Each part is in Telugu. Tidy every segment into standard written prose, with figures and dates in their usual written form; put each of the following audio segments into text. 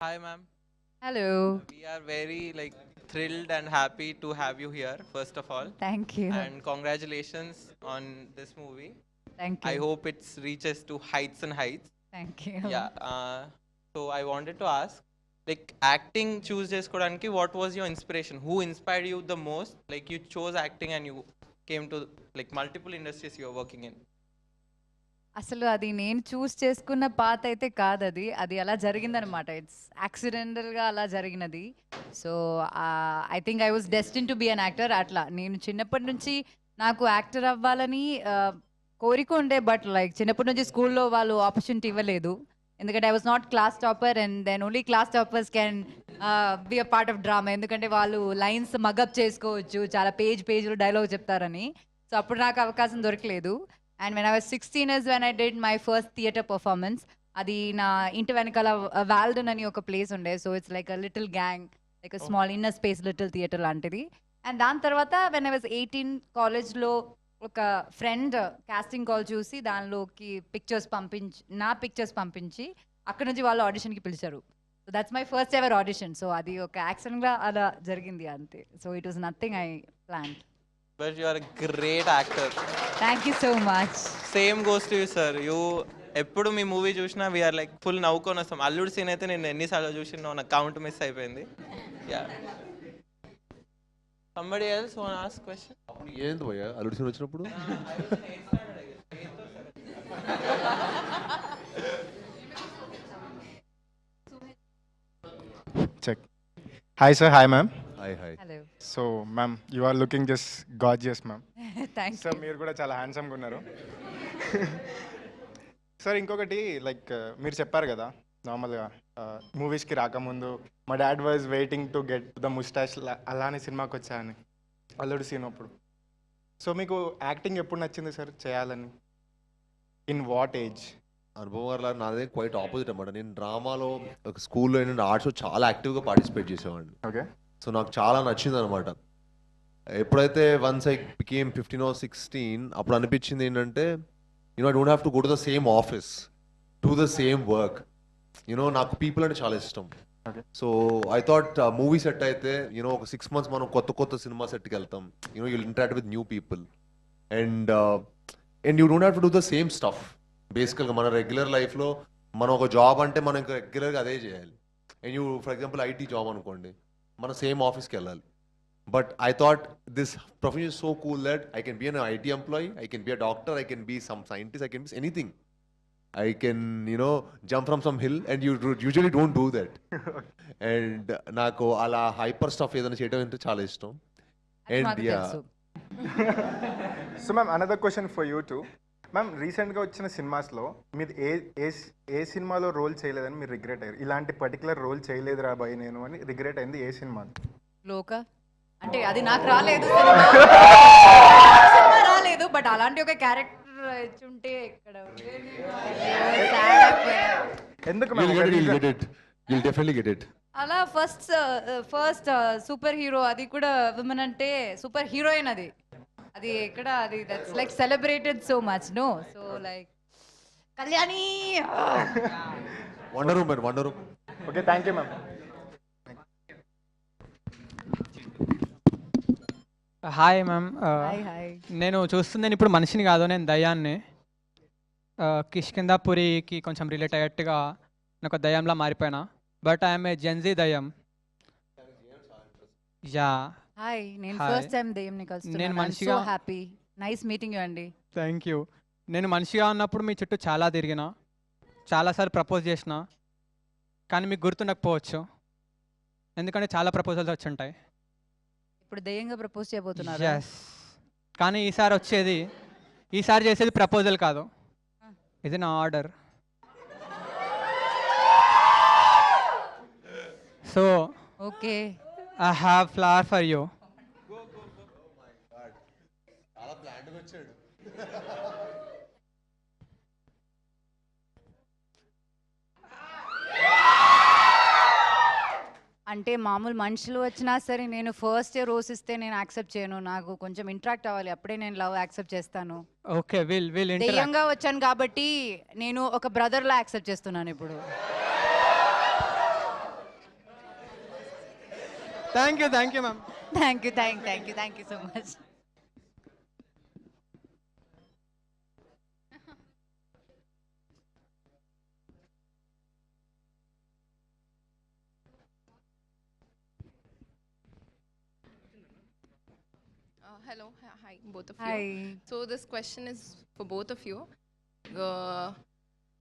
Hi, ma'am. Hello. We are very thrilled and happy to have you here, first of all, Thank you. and congratulations on this movie. Thank I you. hope it reaches to heights and heights. Thank you. Yeah. So I wanted to ask, acting choose చేసుకోవడానికి what was your inspiration? Who inspired you the most? Like you chose acting and you came to multiple industries you are working in. అసలు అది నేను చూస్ చేసుకున్న పాత్ అయితే కాదు అది. అది అలా జరిగిందనమాట. ఇట్స్ యాక్సిడెంటల్‌గా అలా జరిగినది. So, I think I was destined to be an actor అట్లా. నేను చిన్నప్పటి నుంచి నాకు యాక్టర్ అవ్వాలని కోరిక ఉండే. బట్ చిన్నప్పటి నుంచి స్కూల్‌లో వాళ్ళు ఆపర్చునిటీ ఇవ్వలేదు. ఎందుకంటే I was not class topper and then only class toppers can be a part of drama. ఎందుకంటే వాళ్ళు లైన్స్ మగప్ చేసుకోవచ్చు. చాలా పేజ్‌లు డైలాగ్ చెప్తారని. సో, అప్పుడు నాకు అవకాశం దొరకలేదు. And when I was 16 years when I did my first theatre performance. అది నా ఇంటి వెనకాల వాల్డన్ అని ఒక ప్లేస్ ఉండే. So it's like a little gang, like a small inner space little theatre లాంటిది. అండ్ దాని తర్వాత వెన్ ఐ వాజ్ 18 కాలేజ్లో ఒక ఫ్రెండ్ కాస్టింగ్ కాల్ చూసి దానిలోకి నా పిక్చర్స్ పంపించి అక్కడ నుంచి వాళ్ళు ఆడిషన్కి పిలిచారు. So that's my first ever audition. So అది ఒక యాక్సిడెంట్గా అలా జరిగింది అంతే. So it was nothing I plan. But you are a great actor. Thank you so much. Same goes to you sir. ఎప్పుడు మీ మూవీ చూసినా వీఆర్ ఫుల్ నవ్వుకొని వస్తాం. అల్లుడు సీన్ అయితే నేను ఎన్నిసార్లు చూసినా నా కౌంట్ మిస్ అయిపోయింది. Yeah, somebody else want ask question. ఏంది భయ్యా అల్లుడు సీన్ వచ్చినప్పుడు? Check. Hi, sir. Hi, ma'am. Hi hi. Hello. So, ma'am, you are looking just gorgeous, ma'am. Thank sir మీరు కూడా చాలా హ్యాండ్సమ్గా ఉన్నారు. సార్ ఇంకొకటి మీరు చెప్పారు కదా నార్మల్గా మూవీస్కి రాకముందు మా dad was waiting to get the moustache అలానే సినిమాకి వచ్చాయని అల్లుడు సీన్ అప్పుడు. సో మీకు యాక్టింగ్ ఎప్పుడు నచ్చింది సార్ చేయాలని? In what age? అనుభవం గారు నాదే క్వైట్ ఆపోజిట్ అనమాట. నేను డ్రామాలో ఒక స్కూల్లో ఏంటంటే ఆర్ట్స్లో చాలా యాక్టివ్గా పార్టిసిపేట్ చేసేవాడిని. ఓకే. సో నాకు చాలా నచ్చింది అనమాట. ఎప్పుడైతే వన్స్ ఐ బికేమ్ 15 or 16 అప్పుడు అనిపించింది ఏంటంటే I don't have to go to the same office to the same work. నాకు పీపుల్ అంటే చాలా ఇష్టం. So I thought movie set అయితే ఒక 6 months మనం కొత్త సినిమా సెట్కి వెళ్తాం. You'll interact with new people and you don't have to do the same stuff. బేసికల్గా మన రెగ్యులర్ లైఫ్లో మనం ఒక జాబ్ అంటే మనం ఇంకా రెగ్యులర్గా అదే చేయాలి. And for example IT job అనుకోండి, మన సేమ్ ఆఫీస్కి వెళ్ళాలి. But I thought this profession is so cool that I can be an IT employee, I can be a doctor, I can be some scientist, I can be anything. I can, jump from some hill and you usually don't do that. And నాకు అలా హైపర్ స్టఫ్ ఏదైనా చేయడం అంటే చాలా ఇష్టం. And yeah. So ma'am another question for you two. Ma'am రీసెంట్గా వచ్చిన సినిమాస్లో మీరు ఏ సినిమాలో రోల్ చేయలేదని మీరు రిగ్రెట్ అయ్యారు? ఇలాంటి పర్టికులర్ రోల్ చేయలేదు రాబాయి నేను అని రిగ్రెట్ అయింది ఏ సినిమా? లోక అంటే అది నాకు రాలేదు, సినిమా రాలేదు. బట్ అలాంటి ఒక క్యారెక్టర్ ఉంటే ఇక్కడ ఎందుకు You'll definitely get it. అలా ఫస్ట్ సూపర్ హీరో, అది కూడా విమెన్ అంటే సూపర్ హీరోయిన్. అది ఇక్కడ అది that's like celebrated so much. No, so like Kalyani. Wonder woman. Okay, thank you ma'am. Hi ma'am. Hi. నేను చూస్తుంది ఇప్పుడు మనిషిని కాదు, నేను దయ్యాన్ని. కిష్కిందాపురికి కొంచెం రిలేట్ అయ్యేట్టుగా నేను ఒక దయ్యంలా మారిపోయినా. బట్ ఐఎమ్ ఏ జెన్జీ దయ్యం. యా. హాయ్, నేను Hi. ఫస్ట్ టైం దెయ్యంని కలుస్తున్నాను. నేను సో మనిషిగా- హ్యాపీ. నైస్ మీటింగ్ యూ అండి. Thank you. నేను మనిషిగా ఉన్నప్పుడు మీ చుట్టూ చాలా తిరిగిన, చాలాసార్లు ప్రపోజ్ చేసిన, కానీ మీకు గుర్తుండకపోవచ్చు ఎందుకంటే చాలా ప్రపోజల్స్ వచ్చి ఉంటాయి. ఇప్పుడు దెయ్యంగా ప్రపోజ్ చేయబోతున్నారు. ఎస్, కానీ ఈసారి చేసేది ప్రపోజల్ కాదు, ఇది నా order. So okay. I have flower for you. అంటే మామూలు మనుషులు వచ్చినా సరే నేను ఫస్ట్ రోజ్ ఇస్తే నేను యాక్సెప్ట్ చేయను. నాకు కొంచెం ఇంటరాక్ట్ అవ్వాలి, అప్పుడే నేను లవ్ యాక్సెప్ట్ చేస్తాను. ఓకే, విల్ దెయ్యంగా వచ్చాను కాబట్టి నేను ఒక బ్రదర్ లా యాక్సెప్ట్ చేస్తున్నాను ఇప్పుడు. Thank you ma'am. Thank you so much. Hello, hi, both of you. Hi. So this question is for both of you.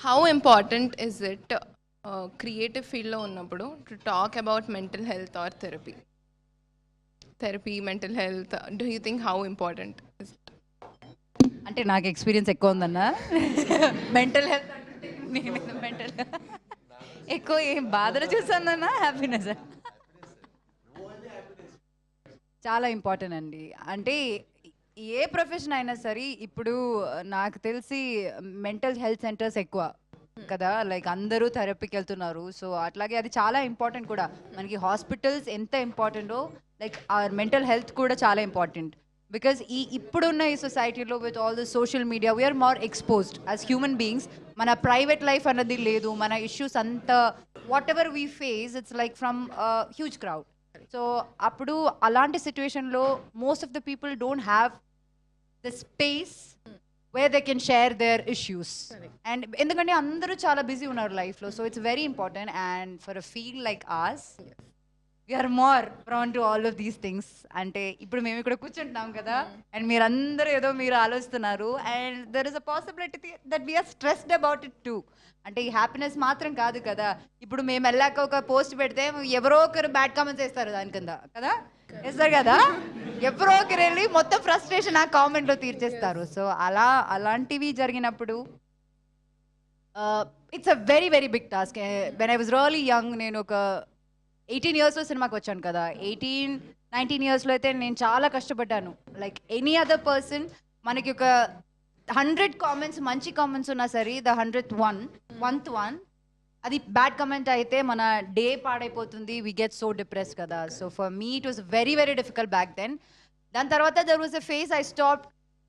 How important is it creative field lo unnappudu to talk about mental health or therapy? Therapy, mental health. Do you think how important is it? అంటే నాకు ఎక్స్పీరియన్స్ ఎక్కువ ఉందన్న మెంటల్ హెల్త్ నేను మెంటల్ ఎక్కువ ఏం బాధలు చూసానన్న హ్యాపీనెస్ చాలా ఇంపార్టెంట్ అండి. అంటే ఏ ప్రొఫెషన్ అయినా సరే ఇప్పుడు నాకు తెలిసి మెంటల్ హెల్త్ సెంటర్స్ ఎక్కువ కదా, లైక్ అందరూ థెరపీకి వెళ్తున్నారు. సో అట్లాగే అది చాలా ఇంపార్టెంట్ కూడా. మనకి హాస్పిటల్స్ ఎంత ఇంపార్టెంటో లైక్ ఆర్ మెంటల్ హెల్త్ కూడా చాలా ఇంపార్టెంట్. బికాజ్ ఇప్పుడున్న ఈ సొసైటీలో with all the social media we are more exposed as human beings. మన ప్రైవేట్ లైఫ్ అన్నది లేదు, మన ఇష్యూస్ అంతా whatever we face it's like from huge crowd. So అప్పుడు అలాంటి సిచ్యువేషన్లో most of the people don't have the space where they can share their issues. And ఎందుకంటే అందరూ చాలా బిజీ ఉన్నారు లైఫ్లో. So it's very important. And for a field like as we are more prone to all of these things. అంటే ఇప్పుడు మేము ఇక్కడ కూర్చుంటున్నాం కదా, అండ్ మీరందరూ ఏదో మీరు ఆలోచిస్తున్నారు, and there is a possibility that we are stressed about it too. అంటే ఈ హ్యాపీనెస్ మాత్రం కాదు కదా. ఇప్పుడు మేము వెళ్ళాక ఒక పోస్ట్ పెడితే ఎవరో ఒకరు బ్యాడ్ కామెంట్స్ వేస్తారు దాని కింద కదా, వేస్తారు కదా, ఎవరో ఒకరు వెళ్ళి మొత్తం ఫ్రస్ట్రేషన్ ఆ కామెంట్లో తీర్చేస్తారు. సో అలాంటివి జరిగినప్పుడు it's a very very big task. When I was really young, నేను ఒక 18 yearsలో సినిమాకి వచ్చాను కదా. 18-19 yearsలో అయితే నేను చాలా కష్టపడ్డాను. లైక్ ఎనీ అదర్ పర్సన్ మనకి ఒక 100 కామెంట్స్ మంచి కామెంట్స్ ఉన్నా సరే, ద 100th one అది బ్యాడ్ కమెంట్ అయితే మన డే పాడైపోతుంది, వి గెట్ సో డిప్రెస్ కదా. So for me it was very very difficult back then. దాని తర్వాత there was a phase I stop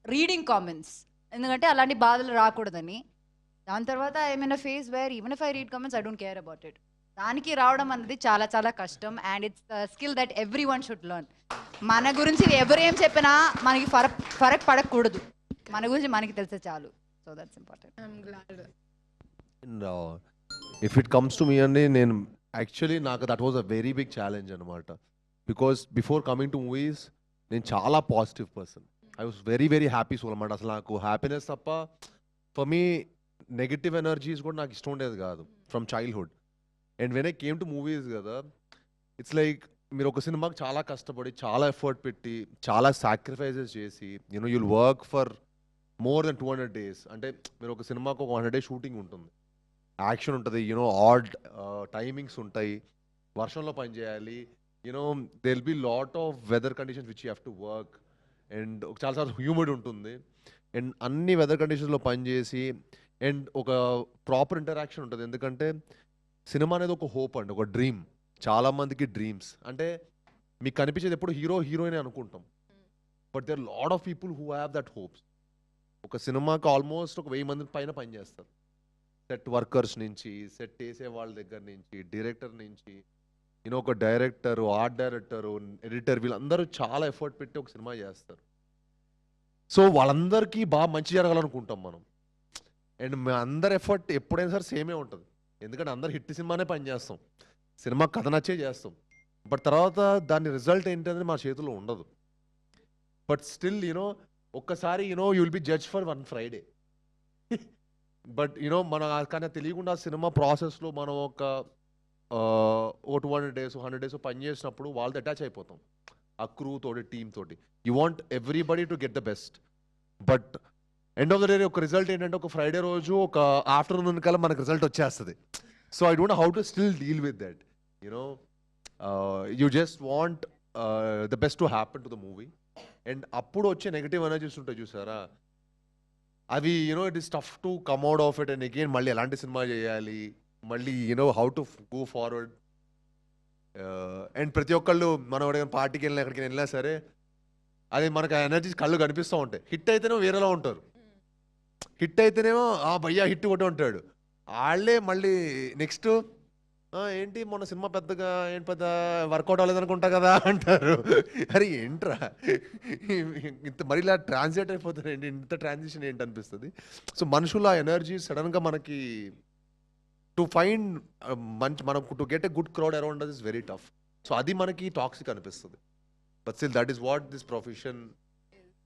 reading comments, ఎందుకంటే అలాంటి బాధలు రాకూడదని. దాని తర్వాత I mean a phase where even if I read comments I don't care about it. దానికి రావడం అనేది చాలా చాలా కష్టం. And it's skill that every one should learn. మన గురించి ఎవరు ఏం చెప్పినా మనకి ఫరక్ పడకూడదు, మన గురించి మనకి తెలిసే చాలు. So that's important. I'm glad. And if it comes to me అండి, నేను యాక్చువల్లీ నాకు that was a very big challenge అనమాట. Because before coming to movies నేను చాలా positive person. I was very very happy soul అనమాట. అసలు నాకు హ్యాపీనెస్ తప్ప ఫర్ మీ నెగటివ్ ఎనర్జీస్ కూడా నాకు ఇష్టం ఉండేది కాదు from childhood. And when I came to movies కదా, ఇట్స్ లైక్ మీరు ఒక సినిమాకి చాలా కష్టపడి, చాలా ఎఫర్ట్ పెట్టి, చాలా సాక్రిఫైజెస్ చేసి, you know you'll work for more than 200 days. అంటే మీరు ఒక సినిమాకి ఒక 100 days షూటింగ్ ఉంటుంది, యాక్షన్ ఉంటుంది, యూనో ఆడ్ టైమింగ్స్ ఉంటాయి, వర్షంలో పని చేయాలి, you know they will be lot of weather conditions which you have to work. And చాలాసార్లు హ్యూమిడ్ ఉంటుంది. అండ్ అన్ని వెదర్ కండిషన్స్లో పనిచేసి అండ్ ఒక ప్రాపర్ ఇంటరాక్షన్ ఉంటుంది. ఎందుకంటే సినిమా అనేది ఒక హోప్ అండి, ఒక డ్రీమ్. చాలామందికి డ్రీమ్స్ అంటే మీకు కనిపించేది ఎప్పుడు హీరో హీరోయిన్ అనుకుంటాం, but there lot of people who have that hopes. ఒక సినిమాకి ఆల్మోస్ట్ ఒక 1000 మంది పైన పనిచేస్తారు. సెట్ వర్కర్స్ నుంచి, సెట్ వేసే వాళ్ళ దగ్గర నుంచి, డైరెక్టర్ నుంచి, యూనో ఒక డైరెక్టరు, ఆర్ట్ డైరెక్టరు, ఎడిటర్, వీళ్ళందరూ చాలా ఎఫర్ట్ పెట్టి ఒక సినిమా చేస్తారు. సో వాళ్ళందరికీ బాగా మంచి జరగాలనుకుంటాం మనం. అండ్ మీ అందరి ఎఫర్ట్ ఎప్పుడైనా సరే సేమే ఉంటుంది, ఎందుకంటే అందరు హిట్ సినిమానే పనిచేస్తాం, సినిమా కథ నచ్చే చేస్తాం. బట్ తర్వాత దాని రిజల్ట్ ఏంటనేది మా చేతిలో ఉండదు. బట్ స్టిల్ యూనో ఒక్కసారి you know you will be judge for 1 Friday. But you know మన కానీ తెలియకుండా సినిమా ప్రాసెస్లో మనం ఒక 200 days 100 days పని చేసినప్పుడు వాళ్ళతో అటాచ్ అయిపోతాం, ఆ క్రూ తోటి, టీమ్ తోటి. You want everybody to get the best. But end of the day ఒక రిజల్ట్ ఏంటంటే ఒక ఫ్రైడే రోజు ఒక ఆఫ్టర్నూన్ కల్లా మనకు రిజల్ట్ వచ్చేస్తుంది. So I don't know how to still deal with that. You know you just want the best to happen to the movie. And అప్పుడు వచ్చే నెగిటివ్ ఎనర్జీస్ ఉంటాయి చూసారా, అవి you know it is tough to come out of it. And again మళ్ళీ ఎలాంటి సినిమా చేయాలి, మళ్ళీ you know how to go forward. And ప్రతి ఒక్కళ్ళు మనం ఎక్కడికైనా పార్టీకి వెళ్ళినా ఎక్కడికి వెళ్ళినా సరే అది మనకు ఆ ఎనర్జీస్ కళ్ళు కనిపిస్తూ ఉంటాయి. హిట్ అయితేనేమో వేరేలా ఉంటారు, హిట్ అయితేనేమో భయ్యా హిట్ కొట్టి ఉంటాడు, వాళ్ళే మళ్ళీ నెక్స్ట్ ఏంటి మొన్న సినిమా పెద్దగా ఏంటి పెద్ద వర్కౌట్ అవ్వలేదు అనుకుంటా కదా అంటారు. అరే ఏంట్రా ఇంత మరి ఇలా ట్రాన్స్లేట్ అయిపోతారు ఏంటి, ఇంత ట్రాన్సిషన్ ఏంటి అనిపిస్తుంది. సో మనుషుల ఎనర్జీ సడన్గా మనకి టు ఫైండ్ మంచి మనకు to get a good crowd around is very tough. So అది మనకి టాక్సిక్ అనిపిస్తుంది. But still that is what this profession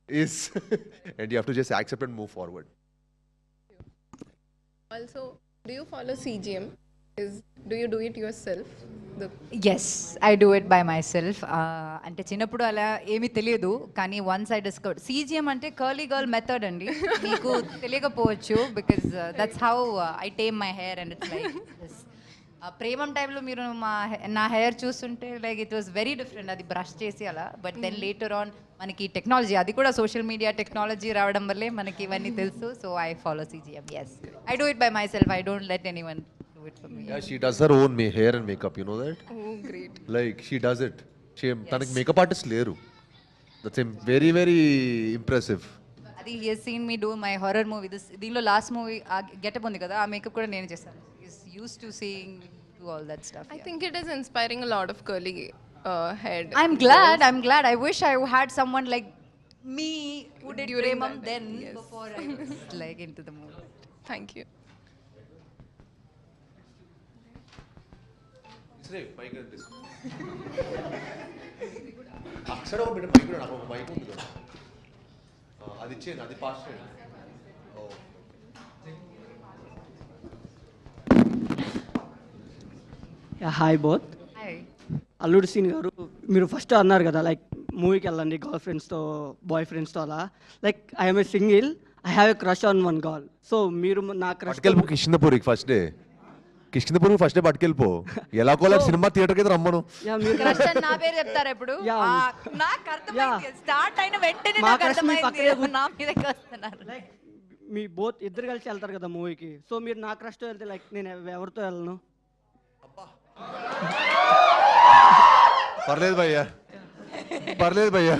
is and you have to just accept and move forward. Also, do you follow CGM? Do you do it yourself? Yes I do it by myself. అంటే చిన్నప్పుడు అలా ఏమీ తెలియదు, కానీ వన్స్ ఐ డిస్కవర్ CGM అంటే కర్లీ గర్ల్ మెథడ్ అండి. మీకు తెలియకపోవచ్చు, because that's how I tame my hair and it's like this. Premam టైంలో మీరు నా హెయిర్ చూస్తుంటే like it was very different, అది బ్రష్ చేసి అలా. బట్ దెన్ లేటర్ ఆన్ మనకి టెక్నాలజీ, అది కూడా సోషల్ మీడియా టెక్నాలజీ రావడం వల్లే మనకి ఇవన్నీ తెలుసు. So I follow CGM. Yes, I do it by myself. I don't let anyone do it for me. Yeah, she does her own hair and makeup, you know that? Oh, great. Like she does it. తనకి మేకప్ ఆర్టిస్ట్ లేరు. That's very very impressive. అది he has seen me do my horror movie. దీనిలో లాస్ట్ మూవీ ఆ గెటప్ ఉంది కదా, ఆ మేకప్ కూడా నేను చేశాను. He's used to seeing do all that stuff. I think it is inspiring a lot of curly head. I'm glad. I wish I had someone like me who did During Premam that then time, yes. before I was like into the movie. Thank you. అక్కడ ఒక మైక్ నాకు ఒక మైక్ ఉంది కదా, అది ఇచ్చేయండి, అది పాస్ చేయండి. Hi both. Hi. అల్లుడు సీన్ గారు, మీరు ఫస్ట్ అన్నారు కదా లైక్ మూవీకి వెళ్ళండి గర్ల్ ఫ్రెండ్స్తో బాయ్ ఫ్రెండ్స్తో అలా. Like I'm a single, I have a crush on one girl. So మీరు నా క్రష్ పట్టుకెళ్ళిపో కిష్కిందపూరికి ఫస్ట్ డే. కిష్కిందపూరికి ఫస్ట్ డే పట్టుకెళ్ళిపో. ఎలాగోలా సినిమా థియేటర్కి అయితే రమ్మను. మీరు Crush అని నా పేరు చెప్తారా ఇప్పుడు? Yeah. నాకు అర్థమైంది. స్టార్ట్ అయిన వెంటనే మా నాకు crush మీ అర్థమైంది పక్కనే నా మీదకి వస్తున్నారు. లైక్ మీ బోత్ ఇద్దరు కలిసి వెళ్తారు కదా మూవీకి. సో మీరు నా క్రష్తో వెళ్తే లైక్ నేను ఎవరితో వెళ్ళను? పర్లేదు భయ్యా,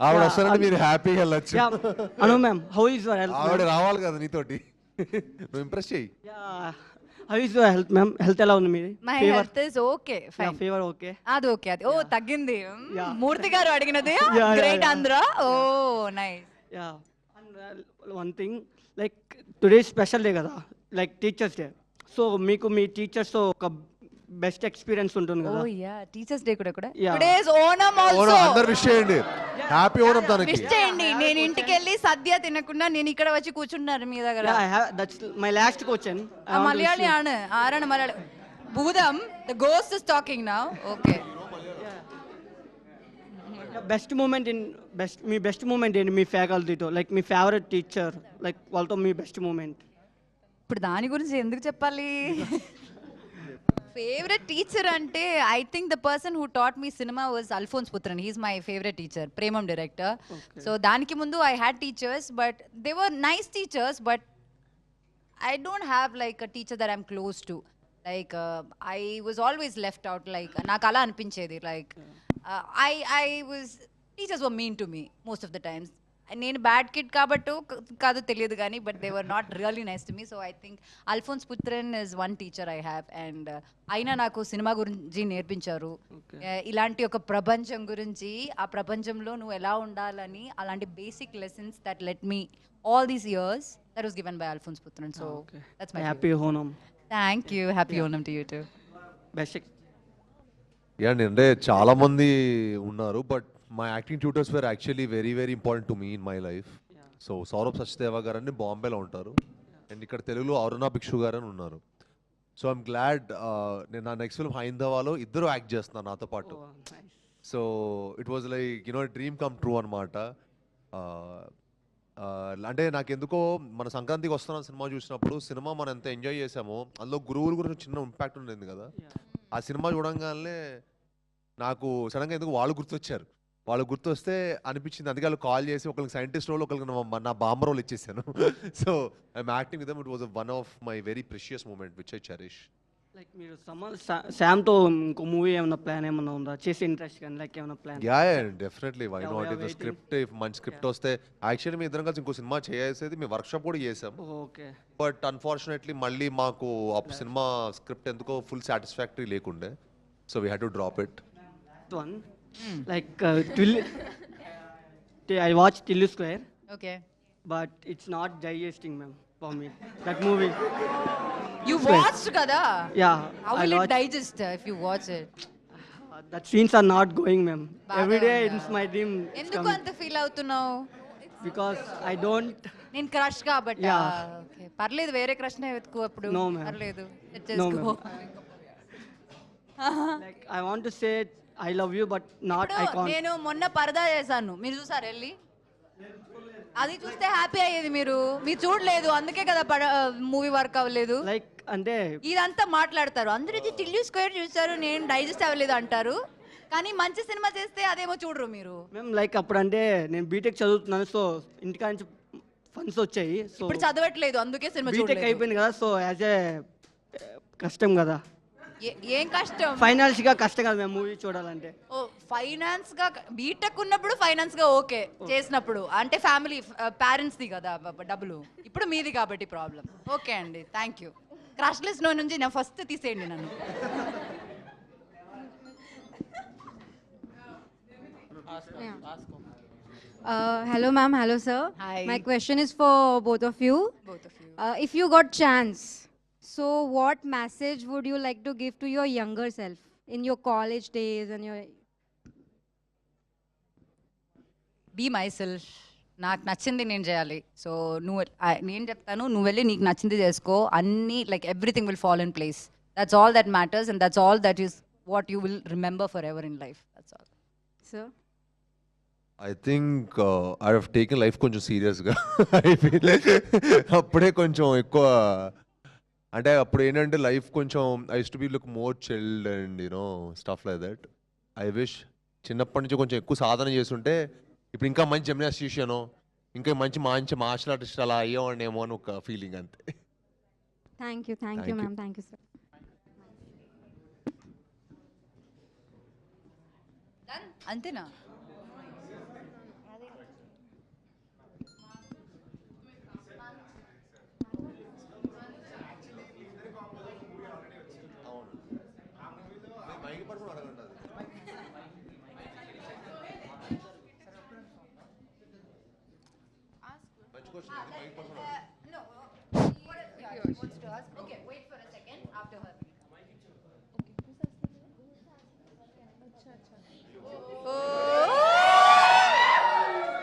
ఆవిడ వస్తానంటే మీరు హ్యాపీగా వెళ్ళొచ్చు. Anu ma'am, how is your health? ఆవిడ రావాలి కదా నీతోటి, నువ్వు ఇంప్రెస్ చెయ్యి. How is your health ma'am? Health ఎలా ఉంది మీది? My health is okay, fine. Fever okay? అది ఓకే, అది ఓ తగ్గింది. Yeah. మూర్తి గారు అడిగినది Yeah, గ్రేట్ yeah. Andhra. Oh nice. Yeah. And one thing, like today special day కదా, లైక్ టీచర్స్ డే. సో మీకు మీ టీచర్స్తో ఒక బెస్ట్ ఎక్స్పీరియన్స్ ఉంటుంది ఓ కదా. యా, టీచర్స్ డే కూడా Yeah. Today is Onam also. అందరు విష్ చేయండి, హ్యాపీ ఓణం తనకి. విష్ చేయండి. నేను ఇంటికి వెళ్ళి సద్య తినకుండా నేను ఇక్కడ వచ్చి కూర్చున్నారు మీ దగ్గర. That's my last question. Malayali ആണ്. ആരാണ് മലയാളി? ഭൂതം, the ghost is talking now. Okay. Best moment మీ బెస్ట్ మూమెంట్ ఏంటి మీ ఫ్యాకల్టీతో? లైక్ మీ ఫేవరెట్ టీచర్, లైక్ వాళ్ళతో మీ బెస్ట్ మూమెంట్. ఇప్పుడు దాని గురించి ఎందుకు చెప్పాలి? ఫేవరెట్ టీచర్ అంటే I think the person who taught me సినిమా was Alphonse Puthran. He's my favourite teacher, Premam director. So దానికి ముందు I had teachers, but they were nice teachers, but I don't have like a teacher that I'm close to. Like I was always left out. Like నాకు అలా అనిపించేది. Like I was, teachers were mean to me most of the times. నేను బ్యాడ్ కిడ్ కాబట్టి కాదు తెలియదు కానీ, but they were not really nice to me. So I think Alphonse Puthran is one teacher I have. And అయినా నాకు సినిమా గురించి నేర్పించారు. ఇలాంటి ఒక ప్రపంచం గురించి, ఆ ప్రపంచంలో నువ్వు ఎలా ఉండాలని, అలాంటి basic lessons that let me all these years, that was given by Alphonse Putran. So that's my happy Onam. Thank you. Happy Onam to you too. Best. Yeah, అంటే చాలా మంది ఉన్నారు, but my acting tutors were actually very very important to me in my life. So Saurabh Sachdeva garu అని బాంబేలో ఉంటారు, అండ్ ఇక్కడ తెలుగులో అరుణ భిక్షు గారు అని ఉన్నారు. సో ఐఎమ్ గ్లాడ్, నేను నా నెక్స్ట్ ఫిల్మ్ హైందవాలో ఇద్దరు యాక్ట్ చేస్తున్నారు నాతో పాటు. So it was like dream come true అనమాట. అంటే నాకెందుకో మన సంక్రాంతికి వస్తున్న సినిమా చూసినప్పుడు, సినిమా మనం ఎంత ఎంజాయ్ చేసామో అందులో గురువుల గురించి చిన్న ఇంపాక్ట్ ఉండేది కదా. ఆ సినిమా చూడంగానే నాకు సడన్గా ఎందుకు వాళ్ళు గుర్తొచ్చారు. వాళ్ళు గుర్తొస్తే అనిపించింది, అందుకే వాళ్ళు కాల్ చేసి ఒకరికి సైంటిస్ట్ రోల్, ఒకరికి నా బాంబర్ రోల్ ఇచ్చేసాను. So I'm acting with them. It was one of my very precious moment which I cherish. Like మీరు శామ్తో ఇంకో మూవీ ఏమైనా ప్లాన్ ఏమైనా ఉందా చేసే ఇంట్రెస్ట్ కానీ లైక్ ఏమైనా plan ya definitely why Yeah, not we are if the waiting. Script if మంచి స్క్రిప్ట్ వస్తే యాక్చువల్లీ మీ ఇద్దరం కలిసి ఇంకో సినిమా చేసేది మీ వర్క్షాప్ కూడా చేసాం ఓకే బట్ అన్ఫార్చునేట్లీ మళ్ళీ మాకు ఆ సినిమా స్క్రిప్ట్ ఎందుకో ఫుల్ సాటిస్ఫాక్టరీ లేకుండే so we had to drop it one like I watch Tillu square okay but it's not digesting ma'am for me that movie you watched కదా yeah how I will it watch digest if you watch it that scenes are not going ma'am బాగా ఎవ్రీ డే ఉందా? ఇట్స్ మై డ్రీమ్ ఎందుకు అంత ఫీల్ అవుతున్నావు బికాస్ ఐ డోంట్ నేను క్రష్ కాబట్టి Yeah. ఓకే పర్లేదు వేరే క్రష్ నే వెతుకు అప్పుడు No, ma'am. పర్లేదు set No, చేసుకో like I want to say I love you but not I ఇప్పుడు కాంట్ నేను మొన్న పరదా చేశాను మీరు చూసారు వెళ్ళి అది చూస్తే హ్యాపీ అయ్యేది మీరు చూడలేదు అందుకే కదా మూవీ వర్క్ అవ్వలేదు లైక్ అంటే ఇదంతా మాట్లాడతారు అందరూ ఇది టిల్లు స్క్వేర్ చూసారు నేను డైజెస్ట్ అవ్వలేదు అంటారు కానీ మంచి సినిమా చేస్తే అదేమో చూడరు మీరు మేము లైక్ అప్పుడు అంటే నేను బీటెక్ చదువుతున్నాను సో ఇంటికా నుంచి ఫండ్స్ వచ్చాయి సో ఇప్పుడు చదవట్లేదు అందుకే సినిమా బీటెక్ చూడలేదు అయిపోయింది కదా సో యాజ్ ఏ కష్టం కదా ఏం కష్టం ఫైనాన్షియల్గా కష్టం కదా మేము మూవీ చూడాలంటే ఓ ఫైనాన్స్ గా బీటెక్ ఉన్నప్పుడు ఫైనాన్స్ గా ఓకే చేసినప్పుడు అంటే ఫ్యామిలీ పేరెంట్స్ ది కదా డబ్బులు ఇప్పుడు మీది కాబట్టి ప్రాబ్లం ఓకే అండి థ్యాంక్ యూ క్రష్ లిస్ట్ లో నుంచి నేను ఫస్ట్ తీసేయండి నన్ను Hello, ma'am. Hello, sir. Hi. My question is for both of you. both of you If you got chance, so what message would you like to give to your younger self in your college days and your? Be myself నాకు నచ్చింది నేను చేయాలి సో నేను చెప్తాను నువ్వు వెళ్ళి నీకు నచ్చింది చేసుకో అన్నీ like everything will fall in place that's all that matters and that's all that is what you will remember for ever in life that's all Sir. I think I have taken life కొంచెం సీరియస్గా ఐ ఫీల్ అప్పుడే కొంచెం ఎక్కువ అంటే అప్పుడు ఏంటంటే లైఫ్ కొంచెం I to be look more chilled and you know stuff like that I wish చిన్నప్పటి నుంచి కొంచెం ఎక్కువ సాధన చేస్తుంటే ఇప్పుడు ఇంకా మంచి జిమ్నాస్టిషియను ఇంకా మంచి మార్షల్ ఆర్టిస్ట్ అలా అయ్యేవాడినేమో అని ఒక ఫీలింగ్ అంతే Thank you, Thank you. ma'am. Thank you, sir. అంతేనా Okay, wait for a second after her.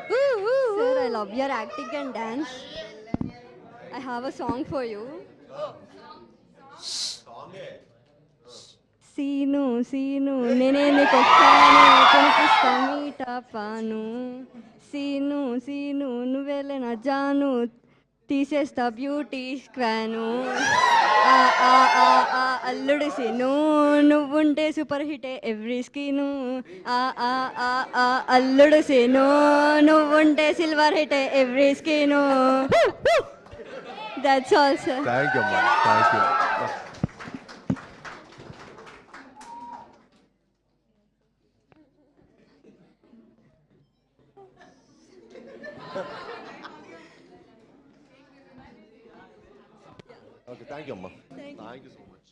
Sir, I love your acting and dance. I have a song for you. Seenu Seenu నేనే నీకొస్తాను కొనిపిస్తా మీటా పాను సీను సీను నువ్వేలే నా జాను తీసేస్తా బ్యూటీ స్క్వాను ఆ ఆ ఆ ఆ అల్లుడు సీను నువ్వుంటే సూపర్ హిటే ఎవ్రీ స్కీను ఆ ఆ ఆ ఆ అల్లుడు సీను నువ్వుంటే సిల్వర్ హిటే every screen that's all sir thank you అమ్మా thank you okay thank you అమ్మా thank you so much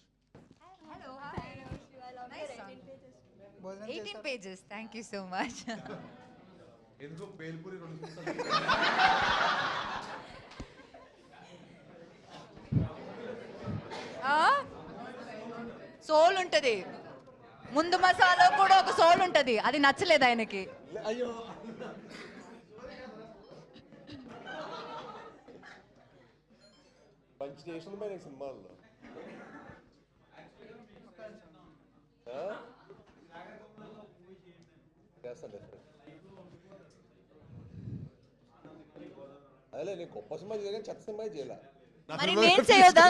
18 pages. Thank you so much. ఎందుకు బేల్పూరి సోల్ ఉంటది ముందు మసాలా కూడా ఒక సోల్ ఉంటది అది నచ్చలేదు ఆయనకి అయ్యో మంచి చేసిన పైన సినిమాల్లో అదే నేను గొప్ప సినిమా చేయగానే చెత్త సినిమా చేయాల మరి నేను చేయొద్దా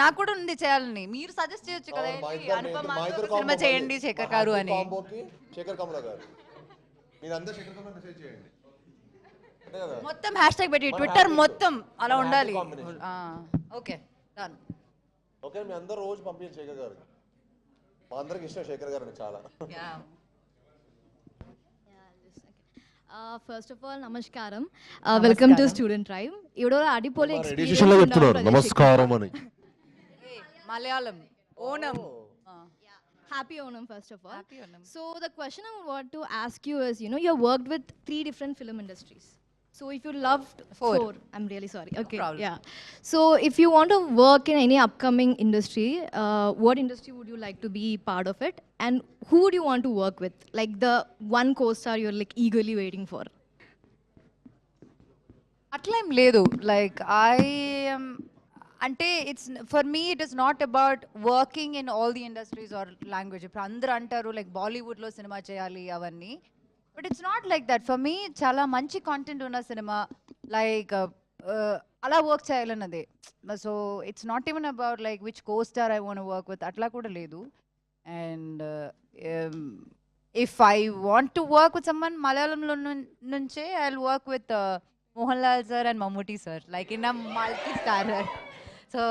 నాకు కూడా ఉంది చేయాలని మీరు సజెస్ట్ చేయొచ్చు కదా అనుపమ సినిమా చేయండి శేఖర్ గారు అని శేఖర్ కమల గారు మీరు అందరూ శేఖర్ కమల మెసేజ్ చేయండి మొత్తం హ్యాష్ ట్యాగ్ పెట్టి ట్విట్టర్ మొత్తం అలా ఉండాలి ఓకే డన్ ఓకే మీ అందరూ రోజు పంపించండి శేఖర్ గారు. మా అందరికి ఇష్టం శేఖర్ గారు చాలా. ఫస్ట్ ఆఫ్ ఆల్ నమస్కారం, వెల్కమ్ టు స్టూడెంట్ ట్రైబ్. ఇవిడో అడిపోలే ఎడిషన్ లో చెప్తున్నారు నమస్కారం అని. Malayalam Onam. Happy Onam, first of all. Happy Onam. So the question I want to ask you is, you know, you worked with 3 different film industries. So if you loved 4. I'm really sorry. Okay, problem. yeah. So if you want to work in any upcoming industry, what industry would you like to be part of it? And who would you want to work with? Like the one co-star you're like eagerly waiting for? అట్లా ఏం లేదు. లైక్ అంటే it's for me it is not about working in all the industries or language. ఇప్పుడు అందరూ అంటారు లైక్ బాలీవుడ్లో సినిమా చేయాలి అవన్నీ, but it's not like that. For me చాలా మంచి కాంటెంట్ ఉన్న సినిమా లైక్ అలా వర్క్ చేయాలన్నదే. So it's not even about like which co star I want work with, అట్లా కూడా లేదు. And if I want to work with someone మలయాళంలో నుంచే I will work with Mohan Lal sir and Mammootty sir, like in a multi starrer. So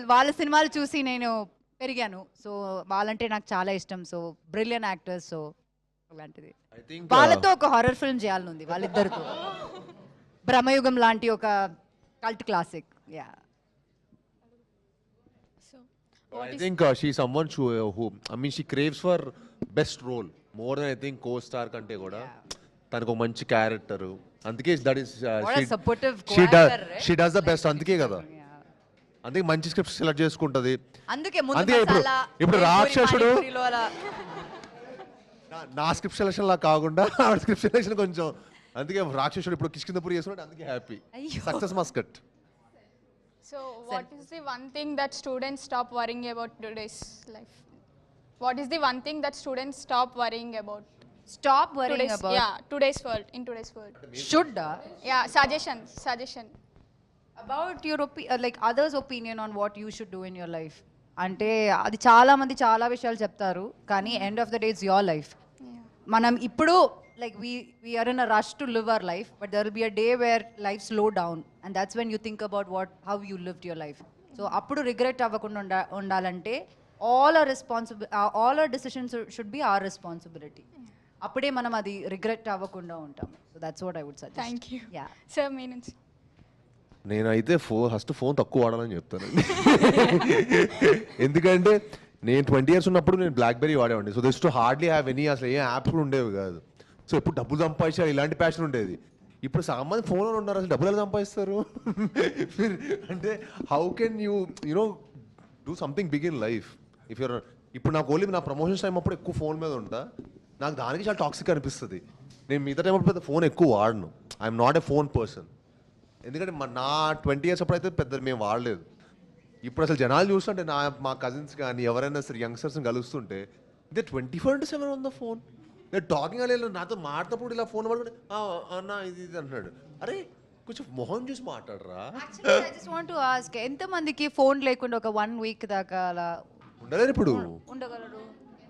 వాళ్ళ సినిమాలు చూసి నేను పెరిగాను. సో వాళ్ళంటే నాకు చాలా ఇష్టం. So brilliant actors. సో అలాంటిది వాళ్ళతో ఒక హారర్ ఫిల్మ్ చేయాలని ఉంది, వాళ్ళిద్దరితో. బ్రహ్మయుగం లాంటి ఒక cult classic. Yeah. I think she's someone who I mean she craves for best role more than I think co-star kante kuda. తనకు ఒక మంచి క్యారెక్టర్, అందుకే that is she does the best. అందుకే కదా, అందుకే మంచి స్క్రిప్ట్ సెలెక్ట్ చేసుకుంటది. అందుకే ఇప్పుడు రాక్షసుడు నా స్క్రిప్ట్ సెలెక్షన్ లా కాకుండా ఆవిడ స్క్రిప్ట్ సెలెక్షన్ కొంచెం, అందుకే రాక్షసుడు ఇప్పుడు కిష్కిందపురి చేస్తున్నాడు, అందుకే happy. Success must cut. So what is the one thing that students stop worrying about today's life? What is the one thing that students stop worrying about? Stop worrying about? Yeah, today's world, in today's world. Should? Yeah, suggestion. About your like others' opinion on what you should do in your life. అంటే అది చాలా మంది చాలా విషయాలు చెప్తారు, కానీ end of the day it's your life. మనం ఇప్పుడు like we are in a rush to live our life, but there will be a day where life slow down, and that's when you think about how you lived your life. So appudu regret avvakunda undalante all our decisions should be our responsibility. Appude manam adi regret avvakunda untam. So that's what I would suggest. Thank you. Yeah. Sir, means నేనైతే ఫస్ట్ ఫోన్ తక్కువ వాడాలని చెప్తాను. ఎందుకంటే నేను 20 years ఉన్నప్పుడు నేను బ్లాక్బెర్రీ వాడేవాడిని. So this to hardly have any, అసలు ఏ యాప్స్ కూడా ఉండేవి కాదు. సో ఎప్పుడు డబ్బులు సంపాదించాలి ఇలాంటి ప్యాషన్ ఉండేది. ఇప్పుడు సామాన్య ఫోన్లో ఉన్నారు, అసలు డబ్బులు ఎలా సంపాదిస్తారు? అంటే how can you know do something big in life if you're. ఇప్పుడు నాకు ఓన్లీ నా ప్రమోషన్స్ టైం అప్పుడు ఎక్కువ ఫోన్ మీద ఉంటా, నాకు దానికి చాలా టాక్సిక్ అనిపిస్తుంది. నేను మిగతా టైం అప్పుడు పెద్ద ఫోన్ ఎక్కువ వాడను. I'm not a phone person. ఎందుకంటే నా 20 years అప్పుడైతే పెద్ద మేము వాడలేదు. ఇప్పుడు అసలు జనాలు చూస్తుంటే మా కజిన్స్ కానీ ఎవరైనా సరే యంగ్స్టర్స్ని కలుస్తుంటే దే 24/7 ఆన్ ద ఫోన్. నేను టాకింగ్ అలా నాతో మాట్లాడినప్పుడు ఇలా ఫోన్ పడుకుంటే అన్న ఇది అంటున్నాడు. అరే కొంచెం మొహం చూసి మాట్లాడరా. Actually, I just want to ask, ఎంత మందికి ఫోన్ లేకుండా ఒక 1 week దాకా అలా ఉండలేరు ఇప్పుడు? ఉండగలరు.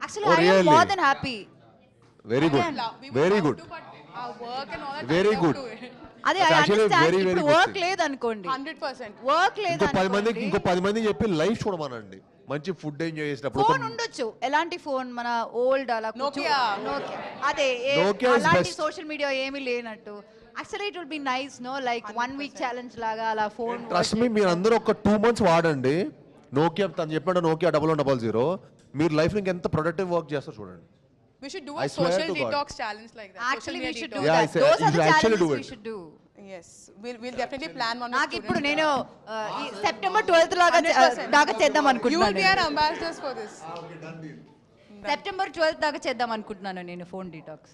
Actually, I am more than happy. Very good, very good, very good. అదే I understand. ఇప్పుడు వర్క్ లేదు అనుకోండి, 100%. వర్క్ లేదు అనుకోండి, ఇంకో 10 మందికి చెప్పి లైఫ్ చూడమనండి, మంచి ఫుడ్ ఎంజాయ్ చేసినప్పుడు. ఫోన్ ఉండొచ్చు, ఎలాంటి ఫోన్ మన ఓల్డ్ అలా Nokia. అదే Nokia is అలాంటి best. సోషల్ మీడియా ఏమీ లేనట్టు. Actually it will be nice no, like 1 week challenge లాగా అలా ఫోన్. ట్రస్ట్ మీ, మీరు అందరూ ఒక 2 months వాడండి నోకియా. తను చెప్పినట్టు నోకియా 1100. మీరు లైఫ్ లో ఎంత ప్రొడక్టివ్ వర్క్ చేస్తారు చూడండి. We should do I a swear social to God. detox challenge like that. Actually we should do Yeah, that. Those are you the actually do challenges we it. should do. Yes, we'll definitely plan one. నాకు ఇప్పుడు నేను ఈ సెప్టెంబర్ 12th దాకా చేద్దాం You will అనుకుంటున్నాను. be our ambassadors for this. September 12th దాకా చేద్దాం అనుకుంటున్నాను నేను phone detox.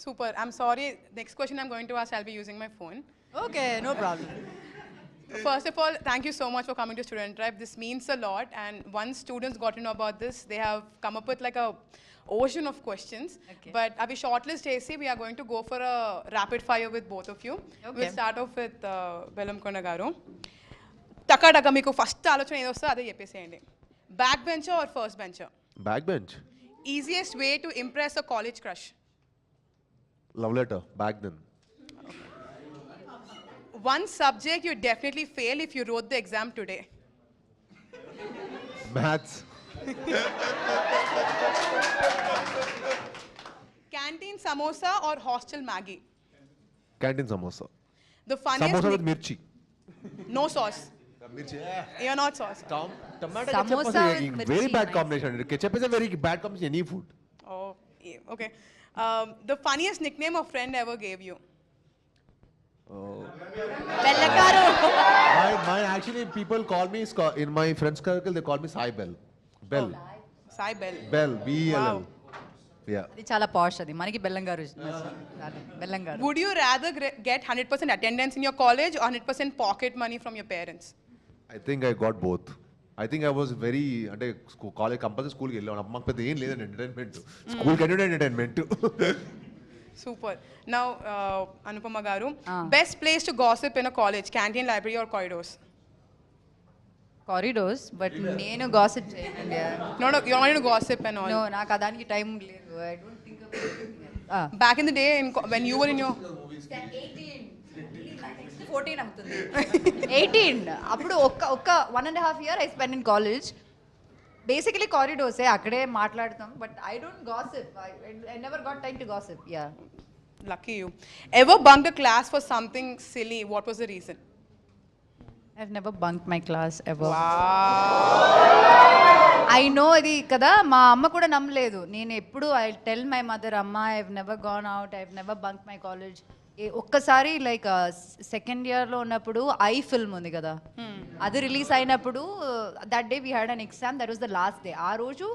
Super. I'm sorry. Next question I'm going to ask, I'll be using my phone. Okay, no problem. First of all, thank you so much for coming to Student Drive. This means a lot. And once students got to know about this, they have come up with like a ocean of questions. Okay. But our shortlist AC, we are going to go for a rapid fire with both of you. Okay. We'll start off with Belamkonda garu. Taka taka meeku first ఆలోచన ఏదో వస్తుందో అదే చెప్పేసేయండి. Back bencher or first bencher? Back bench. Easiest way to impress a college crush? Love letter back then. one subject you definitely fail if you wrote the exam today. Maths. Canteen samosa or hostel Maggie? Canteen samosa. The funniest. Samosa with mirchi. No sauce. Mirchi. You're not sauce. Tomato Samosa ketchup with is a very mirchi, bad nice. combination. Ketchup is a very bad combination any food. Oh, yeah, okay. The funniest nickname a friend ever gave you? Bellakaru. Mine actually people call me in my friends circle they call me Sai Bell. Bell. Sai Bell. Bell. B-E-L-L. Wow. Yeah. అది చాలా పాష్ అది మనకి బెల్లంగారు బెల్లంగారు. Would you rather get 100% attendance in your college or 100% pocket money from your parents? I think I got both. I think I was very అంటే కాలేజ్ కంపల్సరీ స్కూల్కి వెళ్ళాను అప్పుడు మాకు పెద్ద ఏం లేదండి ఎంటర్టైన్మెంట్ స్కూల్కి వెళ్ళి entertainment Super. Now, Anupama Garu, best place to gossip in a college, canteen, library or corridors? Corridors but నేను గాసిప్ చేయనండి. No, no, you're not going to gossip and all. నో నాకు దానికి టైం లేదు. I don't think Back in the day, when you were in your... 14 అవుతుంది. 18 అప్పుడు ఒక్క 1.5 year I spend in college. Basically కారిడోర్సే అక్కడే మాట్లాడతాం but I don't gossip. I never got time to gossip. Yeah. Lucky you. Ever bunked a class for something silly? What was the reason? I've never bunked my class ever. Wow. I know అది కదా మా అమ్మ కూడా నమ్మలేదు. నేను ఎప్పుడు ఐ టెల్ మై మదర్ అమ్మ I've never gone out I've never bunk my college. ఒక్కసారి లైక్ సెకండ్ ఇయర్లో ఉన్నప్పుడు ఐ ఫిల్మ్ ఉంది కదా అది రిలీజ్ అయినప్పుడు that day we had an exam that was the last day. ఆ రోజు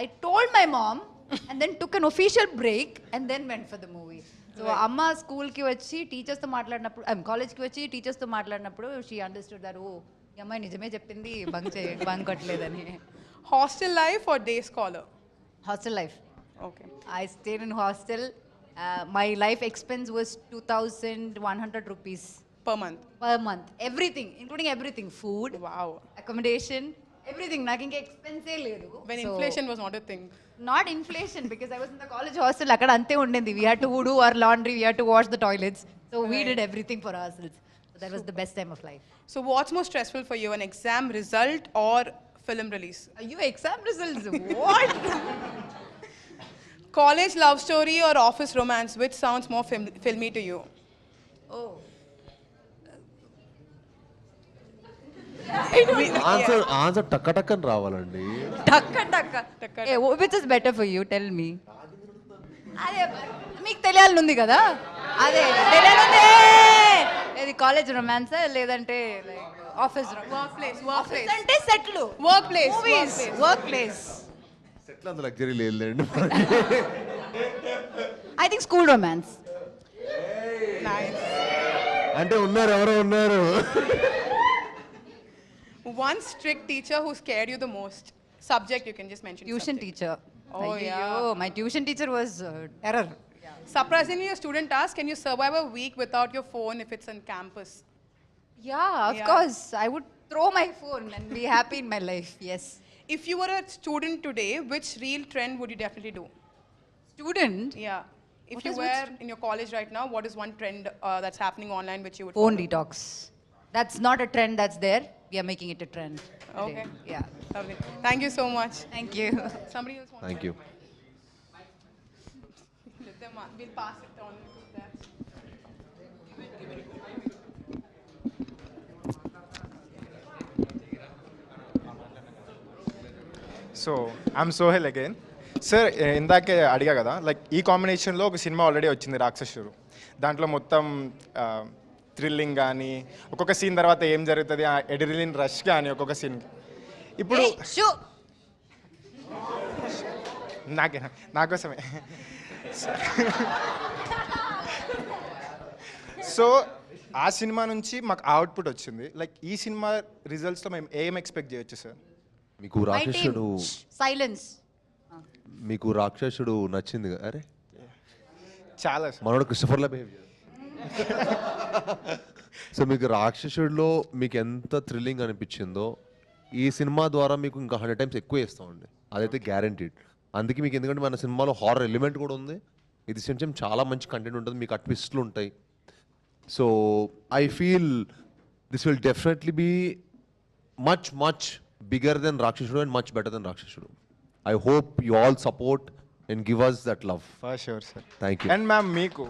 I told my mom and then took unofficial break and then went for the movie. So అమ్మ స్కూల్కి వచ్చి టీచర్స్తో మాట్లాడినప్పుడు కాలేజ్కి వచ్చి టీచర్స్తో మాట్లాడినప్పుడు షీ అండర్స్టూడ్ దట్ ఓ ఈ అమ్మాయి నిజమే చెప్పింది bunk కొట్టలేదని. Hostel life or day scholar? Hostel life. Okay. I stayed in hostel. My life expense was 2,100 rupees Per month? per month. Everything, including everything. Food, Wow. accommodation, everything. నాకు ఇంకా ఎక్స్పెన్సే లేదు. When So, inflation was not a thing. not inflation because I was in the college hostel. అక్కడ అంతే ఉండేది. We had to do our laundry, we had to wash the toilets. So we did everything for ourselves. So that was the best time of life. So what's more stressful for you, an exam result or film release? Are you exam results? What? College love story or office romance, which sounds more filmy to you? Oh. Answer టక్క టక్కని రావాలండి. టక్క. Which is better for you? Tell me. అదే మీకు తెలియాలనుంది కదా అదే తెలియాలంటే ఇది కాలేజ్ రొమాన్స్ లేదంటే ఆఫీస్ Workplace. అంటే సెట్లు Workplace. Work place. సెటిల్ అంత లగ్జరీ లేదులేండి. I think school romance. Nice. అంటే ఉన్నారు ఎవరో ఉన్నారు. One strict teacher who scared you the most. Subject you can just mention. Tuition subject. Teacher. Oh, yeah. My tuition teacher was terror. Surprisingly, a student asked, can you survive a week without your phone if it's on campus? Yeah, of course. I would throw my phone and be happy in my life. Yes. If you were a student today, which real trend would you definitely do? Student. Yeah. If What you is were in your college right now, what is one trend that's happening online which you would Phone follow? detox. That's not a trend that's there. We are making it a trend. today. Okay. Yeah. Lovely. Thank you so much. Thank you. Somebody else wants thank you. Let them on. We'll pass it on to that. So I'm Sohel again. Sir ఇందాకే అడిగా కదా లైక్ ఈ కాంబినేషన్లో ఒక సినిమా ఆల్రెడీ వచ్చింది రాక్షసుడు. దాంట్లో మొత్తం థ్రిల్లింగ్ కానీ ఒక్కొక్క సీన్ తర్వాత ఏం జరుగుతుంది ఎడ్రిలిన్ రష్ కానీ ఒక్కొక్క సీన్ ఇప్పుడు నాకోసమే. సో ఆ సినిమా నుంచి మాకు అవుట్పుట్ వచ్చింది. లైక్ ఈ సినిమా రిజల్ట్స్లో మేము ఏం ఎక్స్పెక్ట్ చేయొచ్చు సార్? మీకు రాక్షసుడు Silence. మీకు రాక్షసుడు నచ్చింది కదా? అరే చాలా మనోడు క్రిస్టఫర్లా బిహేవ్ చేయాలి. సో మీకు రాక్షసుడిలో మీకు ఎంత థ్రిల్లింగ్ అనిపించిందో ఈ సినిమా ద్వారా మీకు ఇంకా 100 times ఎక్కువ ఇస్తామండి. అదైతే గ్యారంటీడ్. అందుకే మీకు ఎందుకంటే మన సినిమాలో హారర్ ఎలిమెంట్ కూడా ఉంది. ఇది కొంచెం చాలా మంచి కంటెంట్ ఉంటుంది. మీకు ట్విస్ట్లు ఉంటాయి. So I feel this will definitely be much bigger than Rakshasudu and much better than Rakshasudu. I hope you all support and give us that love. For sure sir. Thank you. And ma'am మీకు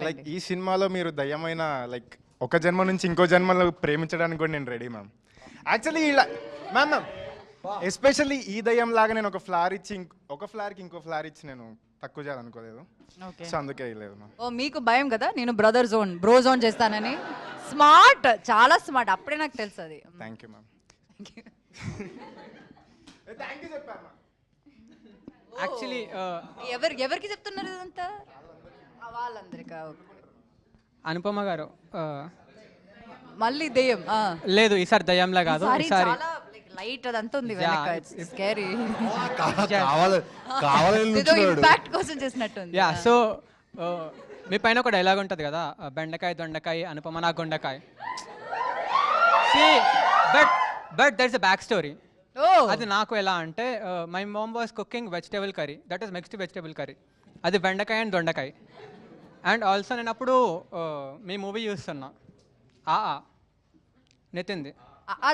లైక్ ఈ సినిమాలో మీరు దయ్యమైన లైక్ ఒక జన్మ నుంచి ఇంకో జన్మలో ప్రేమించడానికి కూడా నేను రెడీ మ్యామ్. యాక్చువల్లీ ఇలా మ్యామ్ ఎస్పెషల్లీ ఈ దయ్యం లాగా నేను ఒక ఫ్లవర్ ఇచ్చి ఒక ఫ్లవర్కి ఇంకో ఫ్లవర్ ఇచ్చి నేను తక్కువ చేయాలనుకోలేదు. ఓకే సో అందుకే లేదు మ్యామ్. ఓ మీకు భయం కదా నేను బ్రో జోన్ చేస్తానని. స్మార్ట్, చాలా స్మార్ట్. అప్పుడే నాకు తెలుసు అది. Thank you ma'am. Thank you చెప్పాను. యాక్చువల్లీ ఎవరికి చెప్తున్నారు ఇదంతా? వాళ్ళందరికా? అనుపమ గారు మళ్ళీ దెయ్యం? లేదు, ఈసారి దయ్యంలా కాదు, ఈసారి ఈసారి చాలా లైట్ అదంతా ఉంది వెనక. It's scary. కావాలని ఏదో ఇంపాక్ట్ కోసం చేసినట్టుంది. యా. సో మీ పైన ఒక డైలాగ్ ఉంటుంది కదా, బెండకాయ దొండకాయ అనుపమ నా గుండకాయ. But that is a back story. అది నాకు ఎలా అంటే, my mom was cooking vegetable curry, that is mixed vegetable curry. అది బెండకాయ అండ్ దొండకాయ. అండ్ ఆల్సో నేను అప్పుడు మీ మూవీ చూస్తున్నా, నితిన్ది.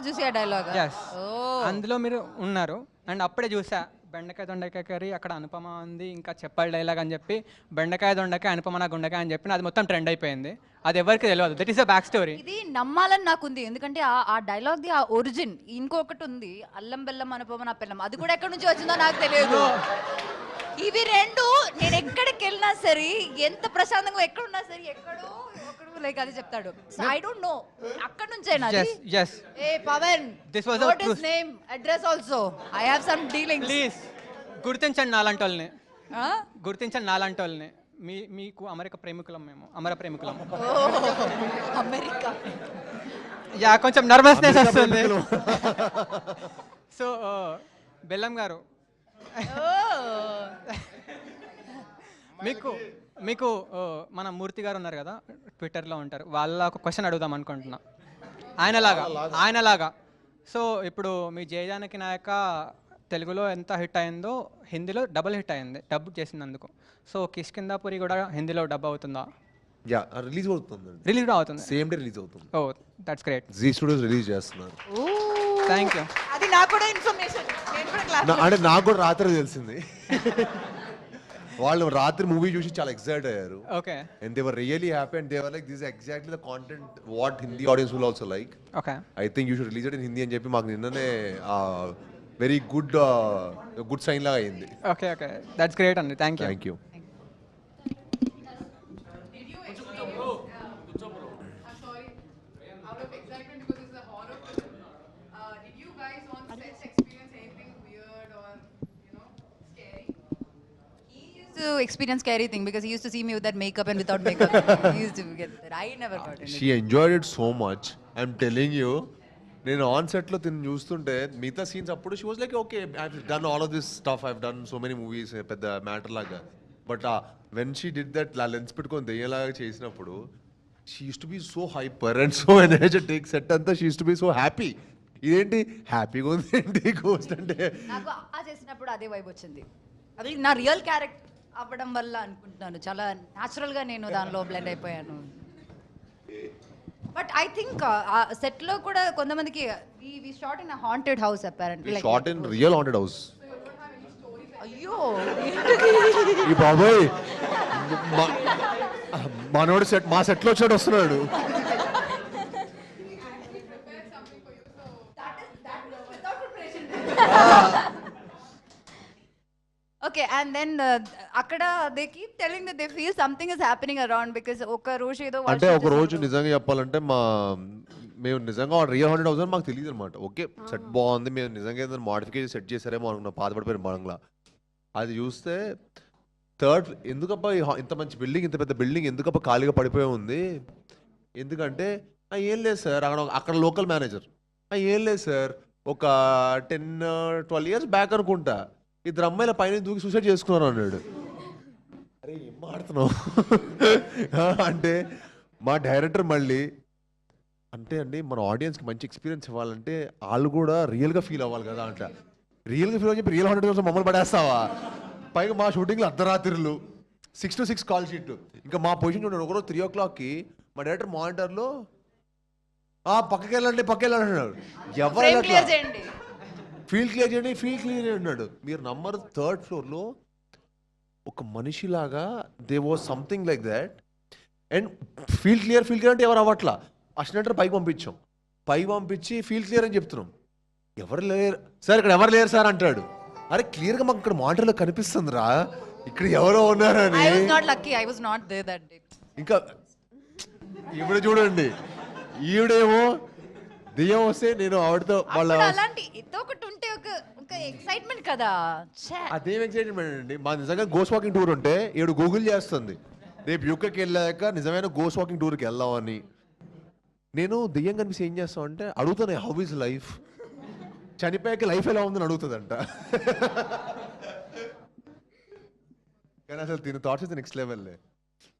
చూసి ఆ డైలాగ్. ఎస్, అందులో మీరు ఉన్నారు. అండ్ అప్పుడే చూసా బెండకాయ దొండకాయ కర్రీ, అక్కడ అనుపమ ఉంది, ఇంకా చెప్పాలి డైలాగ్ అని చెప్పి బెండకాయ దొండకాయ అనుపమ నా గుండకాయ అని చెప్పి అది మొత్తం ట్రెండ్ అయిపోయింది. అది ఎవరికి తెలియదు. That is a back story. ఇది నమ్మాలని నాకుంది, ఎందుకంటే ఆ డైలాగ్ ది ఆ ఒరిజిన్. ఇంకొకటి ఉంది, అల్లం బెల్లం అనుపమ నా పిల్లం, అది కూడా ఎక్కడి నుంచి వచ్చిందో నాకు తెలియదు. ఇవి రెండు నేను ఎక్కడికి వెళ్ళినా సరే, ఎంత ప్రశాంతంగా ఎక్కడున్నా సరే, ఎక్కడో లైక్ అది చెప్తాడు. సో ఐ డోంట్ నో అక్కడ నుంచేనా అది? yes ఏ Pawan, this was what a is name, address also, I have some dealings. Please గుర్తించండి నాలాంటి వాళ్ళని, గుర్తించండి నాలాంటి వాళ్ళని. మీకు అమెరికా ప్రేమికులం, మేము అమర ప్రేమికులం. అమెరికా. యా, కొంచెం నర్వస్నెస్ వస్తుంది. సో బెల్లం గారు, మీకు మన మూర్తి గారు ఉన్నారు కదా, ట్విట్టర్లో ఉంటారు, వాళ్ళ ఒక క్వశ్చన్ అడుగుదాం అనుకుంటున్నా. ఆయనలాగా. సో ఇప్పుడు మీ జయజానకి నాయక తెలుగులో ఎంత హిట్ అయిందో హిందీలో డబుల్ హిట్ అయింది, డబ్ చేసినందుకు. సో కిష్కిందాపురి కూడా హిందీలో డబ్ అవుతుందా? యా, రిలీజ్ అవుతుంది. రిలీజ్ కూడా అవుతుంది, సేమ్ డే రిలీజ్ అవుతుంది. Oh that's great. Zee Studios release చేస్తున్నారు. Thank you. అది నాకు కూడా ఇన్ఫర్మేషన్. అంటే నాకు కూడా రాత్రి తెలిసింది. వాళ్ళు రాత్రి మూవీ చూసి చాలా ఎక్సైట్ అయ్యారు. Okay. And they were really happy and they were like this exactly the content what Hindi audience will also like. Okay. I think you should release it in Hindi అని చెప్పి మాకు నిన్ననే వెరీ గుడ్ సైన్ లాగా అయింది. ఓకే, దట్స్ గ్రేట్ అండి. Thank you. Out of excitement because it's a horror film, did you guys on set experience anything weird or, scary? He used to experience scary thing because he used to see me with that makeup and without makeup. He used to get that. I never got it. She enjoyed it so much. I'm telling you. నేను ఆన్ సెట్లో తిని చూస్తుంటే మిగతా సీన్స్ అప్పుడు she was like okay I done all of this stuff, I done so many movies, పెద్ద మ్యాటర్ లాగా. But when she did that lens పెట్టుకొని దెయ్యలాగా చేసినప్పుడు she use to be so hyper and so energetic. Set అంతా she use to be so happy. ఇదేంటి హ్యాపీగా ఉంది ఏంటి గోస్ట్ అంటే? నాకు చేసినప్పుడు అదే వైబ్ వచ్చింది. అది నా రియల్ క్యారెక్టర్ అవ్వడం వల్ల అనుకుంటున్నాను. చాలా న్యాచురల్గా నేను దానిలో బ్లెండ్ అయిపోయాను. బట్ ఐ థింక్ సెట్ లో కూడా కొంతమందికి we shot in haunted house apparently. We shot in real haunted house. అయ్యో ఈ బాబోయ్, మనోడు మా సెట్ లో వచ్చాడు వస్తున్నాడు. ఓకే. అండ్ దెన్ అక్కడ they keep telling that they feel something is happening around because ఒక రోజు ఏదో అంటే ఒక రోజు నిజంగా చెప్పాలంటే మేము నిజంగా రియల్ హండ్రెడ్ హౌస్ అని మాకు తెలియదు అనమాట. ఓకే సెట్ బాగుంది, మేము నిజంగా ఏదైనా మోడిఫికేషన్ సెట్ చేశారేమో అనుకున్నా, పాతపడిపోయిన బంగ్లా. అది చూస్తే ఎందుకబ్బా ఇంత మంచి బిల్డింగ్, ఇంత పెద్ద బిల్డింగ్ ఎందుకబ్బా ఖాళీగా పడిపోయి ఉంది? ఎందుకంటే ఏం లేదు సార్, అక్కడ లోకల్ మేనేజర్ ఏం లేదు సార్, ఒక 10-12 years బ్యాక్ అనుకుంటా ఇద్దరు అమ్మాయిల పైన దూకి సూసైడ్ చేసుకున్నారు అన్నాడు. అరే ఏం మాడుతున్నావు అంటే మా డైరెక్టర్ మళ్ళీ అంటే అండి మన ఆడియన్స్కి మంచి ఎక్స్పీరియన్స్ ఇవ్వాలంటే వాళ్ళు కూడా రియల్గా ఫీల్ అవ్వాలి కదా అంట. రియల్గా ఫీల్ అని చెప్పి రియల్ 100 కోసం మమ్మల్ని పడేస్తావా? పైగా మా షూటింగ్లో అర్ధరాత్రులు 6 to 6 కాల్ షీట్. ఇంకా మా పొజిషన్ చూడండి, ఒకరోజు 3 o'clockకి మా డైరెక్టర్ మానిటర్లో పక్కకి వెళ్ళండి అంటున్నాడు. ఎవరు Frame clear చేయండి. ఫీల్డ్ క్లియర్ చేయండి, ఫీల్డ్ క్లియర్ అన్నాడు. మీరు నంబర్ 3rd ఫ్లోర్లో ఒక మనిషిలాగా they was something like that. And field clear అంటే ఎవరు అవ్వట్లా. అసిస్టెంట్ పైకి పంపించి ఫీల్డ్ క్లియర్ అని చెప్తున్నాం. ఎవరు లేరు సార్, ఇక్కడ ఎవరు లేరు సార్ అంటాడు. అరే క్లియర్గా మాకు ఇక్కడ మానిటర్లో కనిపిస్తుందిరా ఇక్కడ ఎవరో ఉన్నారని. I was not lucky. I was not there that day. ఇంకా ఇప్పుడు చూడండి, ఈవిడేమో దెయ్యం వస్తే నేను ఆవిడతో వాళ్ళ అప్పుడు అలాంటి ఏదో ఒకటి ఉంటే ఒక ఎక్సైట్మెంట్ కదా. ఛే. అదేం ఎక్సైట్మెంట్ అండి. మా నిజంగా గోస్ట్ వాకింగ్ టూర్ ఉంటే ఈవిడ గూగుల్ చేస్తుంది రేపు యూకేకి వెళ్ళాక నిజమైన గోస్ట్ వాకింగ్ టూర్కి వెళ్దామని. నేను దెయ్యం కనిపిస్తే ఏం చేస్తాం అంటే అడుగుతాను, హౌ ఇస్ లైఫ్, చనిపోయాక లైఫ్ ఎలా ఉందని అడుగుతుందంట. కానీ అసలు దీని థాట్స్ అయితే నెక్స్ట్ లెవెల్.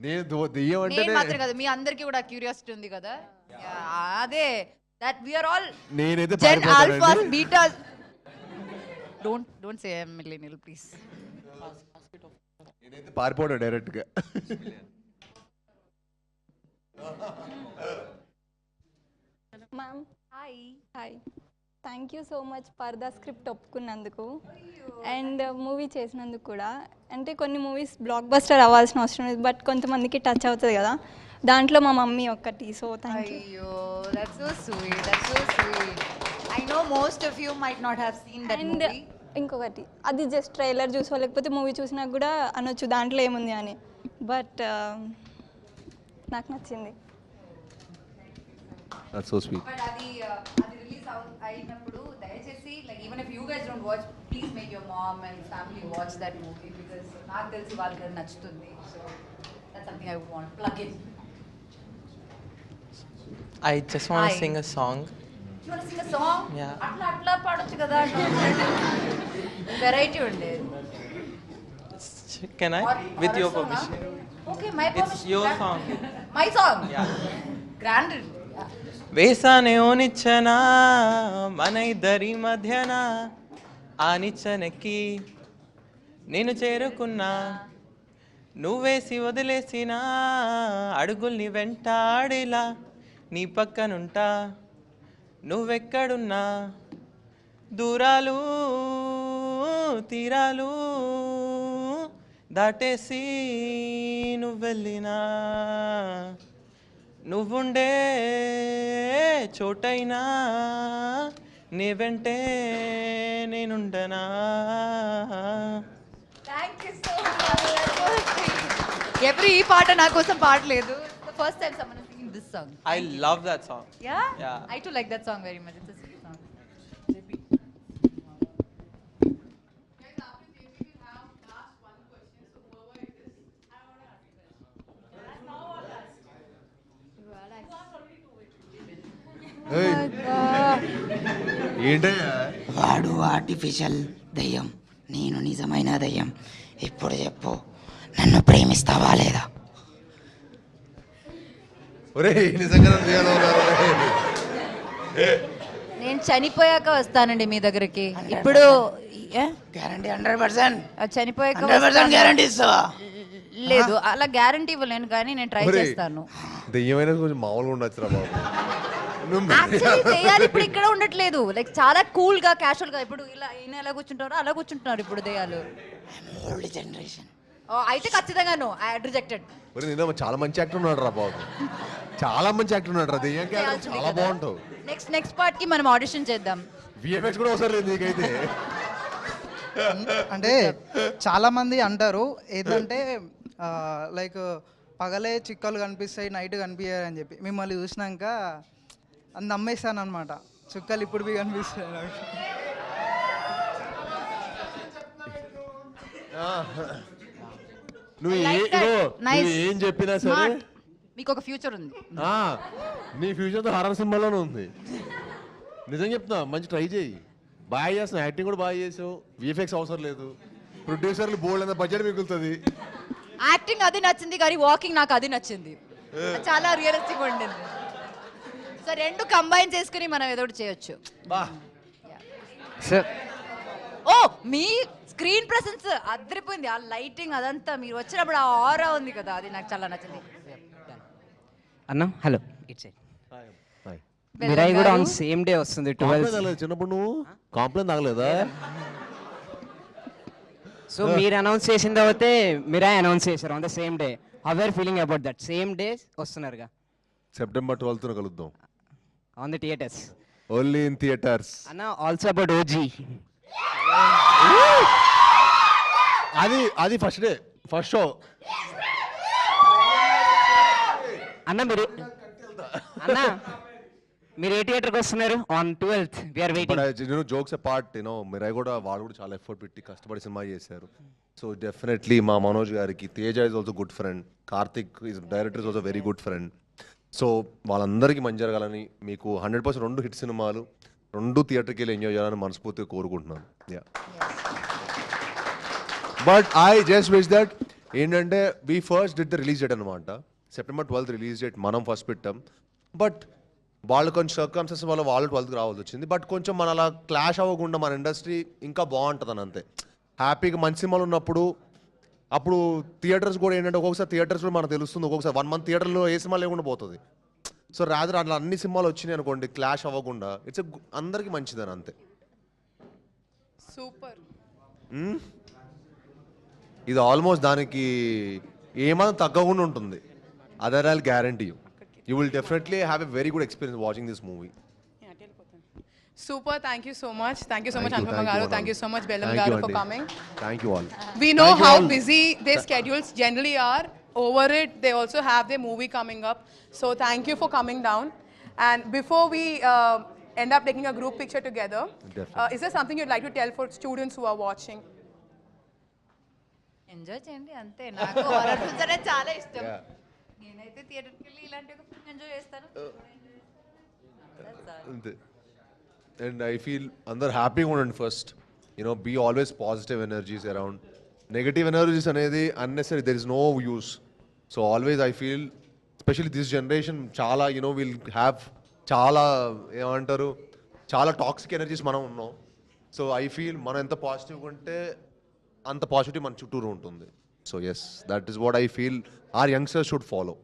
నేను దెయ్యం నేను మాత్రం అంటే కదా, మీ అందరికీ కూడా క్యూరియాసిటీ ఉంది కదా. అదే దట్ వి ఆర్ ఆల్ నేనైతే జెన్ ఆల్ఫాస్ పారిపోతానండి. Betas. Don't say I am millennial please. నేనైతే పారిపోవడం డైరెక్ట్గా. Ma'am hi thank you so much for the script ఒప్పుకున్నందుకు అండ్ మూవీ చేసినందుకు కూడా. అంటే కొన్ని మూవీస్ బ్లాక్ బస్టర్ అవ్వాల్సిన అవసరం లేదు, బట్ కొంతమందికి టచ్ అవుతుంది కదా, దాంట్లో మా మమ్మీ ఒక్కటి. So thank you. అయ్యో that's so sweet, that's so sweet. I know most of you might not have seen that and movie. ఇంకొకటి, అది జస్ట్ ట్రైలర్ చూసో లేకపోతే మూవీ చూసినా కూడా అనొచ్చు దాంట్లో ఏముంది అని, బట్ నాకు నచ్చింది. That's so sweet. బట్ అది రిలీజ్ అయినప్పుడు దయచేసి like even if you guys don't watch, please make your mom and family watch that movie because నాకు తెలిసి వాళ్ళకి నచ్చుతుంది. So that's something I would want plug in. I just want Hi. to sing a song. You want sing a song? Yeah. అట్లా పాడొచ్చు కదా, వెరైటీ ఉండేది. Can I? With your permission. Okay my It's your song. My song. Yeah. Grand. వేసానే ఓ నిచ్చన మన ఇద్దరి మధ్యన, ఆ నిచ్చనకి నేను చేరుకున్నా, నువ్వేసి వదిలేసిన అడుగుల్ని వెంటాడిలా నీ పక్కనుంటా, నువ్వెక్కడున్నా దూరాలు తీరాలు దాటేసి నువ్వెళ్ళినా, నువ్వుండే చోటైనా నీ వెంటే నేనుండనా. Thank you so much. Every ఈ పాట నా కోసం పాడలేదు. First time someone singing this song. I love that song. Yeah? Yeah. I too like that song very much. It's a sweet song. ఏంటయ్యా వాడు ఆర్టిఫిషియల్ దయ్యం, నేను నిజమైన దయ్యం. ఇప్పుడు చెప్పు, నన్ను ప్రేమిస్తావా లేదా? ఒరే నిజంగా దెయ్యాలు ఉన్నారు. నేను చనిపోయాక వస్తానండి మీ దగ్గరికి. ఇప్పుడు గ్యారంటీ 100%. చనిపోయాక 100% గ్యారంటీ ఇస్తావా? లేదు, అలా గ్యారంటీ ఇవ్వలేను కానీ నేను ట్రై ఒరేయ్, చేస్తాను. దెయ్యమైన కొంచెం మామూలుగా ఉండొచ్చురా బాబు. యాక్చువల్లీ దెయ్యాలు ఇప్పుడు ఇక్కడ ఉండట్లేదు, లైక్ చాలా కూల్ గా క్యాషువల్ గా. ఇప్పుడు ఇలా ఈయన ఎలా కూర్చుంటారో అలా కూర్చుంటున్నారు ఇప్పుడు దెయ్యాలు. Old generation. అయితే ఖచ్చితంగా నో, ఐ రిజెక్టెడ్. ఒరే నేను చాలా మంచి యాక్టర్ ఉన్నాడు రా బాబు, చాలా మంచి యాక్టర్ ఉన్నాడు రా. దెయ్యం క్యారెక్టర్ చాలా బాగుంటావు. నెక్స్ట్ పార్ట్ కి మనం ఆడిషన్ చేద్దాం. విఎఫ్ఎక్స్ కూడా అవసరం లేదు నీకైతే. అంటే చాలా మంది అంటారు ఏంటంటే లైక్ పగలే చిక్కలు కనిపిస్తాయి, నైట్ కనిపించాయి అని చెప్పి. మిమ్మల్ని చూసినాక అది నమ్మేస్తాను అనమాట, చుక్కలు ఇప్పుడు బి కనిపిస్తాయి నాకు. నువ్వు Nice. ఏం చెప్పినా సరే Smart. మీకు ఒక ఫ్యూచర్ ఉంది. నీ ఫ్యూచర్తో హర్రర్ సినిమాలోనే ఉంది. నిజం చెప్తున్నా, మంచి ట్రై చేయి. బాగా చేస్తున్నావు, యాక్టింగ్ కూడా బాగా చేసావు. విఎఫ్ఎక్స్ అవసరం లేదు, ప్రొడ్యూసర్లు బోల్డ్ అంత బడ్జెట్ మిగులుతుంది. యాక్టింగ్ అది నచ్చింది కానీ వాకింగ్ నాకు అది నచ్చింది, చాలా రియలిస్టిక్ ఉండింది. సో రెండు కంబైన్ చేసుకుని మనం ఏదో ఒకటి చేయొచ్చు. ఓ మీ స్క్రీన్ ప్రెసెన్స్ అదిరిపోయింది, ఆ లైటింగ్ అదంతా మీరు వచ్చినప్పుడు ఆ ఆరా ఉంది కదా, అది నాకు చాలా నచ్చింది. అన్న హలో ఇట్స్ హాయ్ మిరాయి కూడా ఆన్ సేమ్ డే వస్తుంది కాంప్లైంట్ 12. తాగలేదు చిన్నప్పుడు నువ్వు కాంప్లైంట్ తాగలేదా సో మీరు అనౌన్స్ చేసిన తర్వాతే మిరాయి అనౌన్స్ చేశారు on the same day. How are feeling about that? Same day వస్తున్నారుగా సెప్టెంబర్ 12th కలుద్దాం on the theatres. Only in theatres. అన్న ఆల్సో అబౌట్ ఓజీ. అది ఫస్ట్ డే ఫస్ట్ షో. అన్న మీరు ఏ థియేటర్కి వస్తున్నారు? On 12th we are waiting. Jokes apart Mirai కూడా వాళ్ళు కూడా చాలా ఎఫర్ట్ పెట్టి కష్టపడి సినిమా చేశారు. సో డెఫినెట్లీ మా మనోజ్ గారికి Teja is also good friend, Karthik is director is also very good friend. So వాళ్ళందరికీ మంచి జరగాలని, మీకు 100% 2 హిట్ సినిమాలు 2 థియేటర్కి వెళ్ళి ఎంజాయ్ చేయాలని మనస్ఫూర్తిగా కోరుకుంటున్నాను. Yeah but I just wish that ఏంటంటే we first did the release date అనమాట. సెప్టెంబర్ 12th రిలీజ్ డేట్ మనం ఫస్ట్ పెట్టాం. బట్ వాళ్ళు కొంచెం సర్కమ్స్టెన్సెస్ వల్ల వాళ్ళు 12th రావాల్సి వచ్చింది. బట్ కొంచెం మన అలా క్లాష్ అవ్వకుండా మన ఇండస్ట్రీ ఇంకా బాగుంటుంది అని అంతే. హ్యాపీగా మంచి సినిమాలు ఉన్నప్పుడు అప్పుడు థియేటర్స్ కూడా ఏంటంటే ఒక్కొక్కసారి థియేటర్స్లో మనకు తెలుస్తుంది, ఒక్కొక్కసారి 1 month థియేటర్లో ఏ సినిమా లేకుండా పోతుంది. సో రాదర్ అట్లా అన్ని సినిమాలు వచ్చినాయి అనుకోండి క్లాష్ అవ్వకుండా ఇట్స్ అందరికీ మంచిదని అంతే. సూపర్. ఇది ఆల్మోస్ట్ దానికి ఏమాత్రం తగ్గకుండా ఉంటుంది. Other I'll guarantee you will definitely have a very good experience watching this movie. Super, thank you so much. Thank you so much, Anupama thank Garu. you, Thank you so much, Bellam Thank you, Garu, for Aunty. coming. Thank you all. We know Thank you how all. busy their schedules generally are. Over it, they also have their movie coming up. So thank you for coming down. And before we end up taking a group picture together, is there something you'd like to tell for students who are watching? Enjoy చేయండి అంతే. నాకు హారర్ ఫిల్మ్స్ అంటే చాలా ఇష్టం. నేనైతే థియేటర్కి వెళ్ళి ఇలాంటి ఒక ఫిల్మ్ ఎంజాయ్ చేస్తాను. అంతే. అండ్ ఐ ఫీల్ అందరు హ్యాపీగా ఉండండి first. Be always positive energies around. Negative energies అనేది unnecessary, there is no use. So always I feel especially this generation చాలా విల్ హ్యావ్ చాలా ఏమంటారు చాలా టాక్సిక్ ఎనర్జీస్ మనం ఉన్నాం. సో ఐ ఫీల్ మనం ఎంత పాజిటివ్గా ఉంటే అంత పాజిటివ్ మన చుట్టూరు ఉంటుంది. So yes, that is what I feel are youngsters should follow.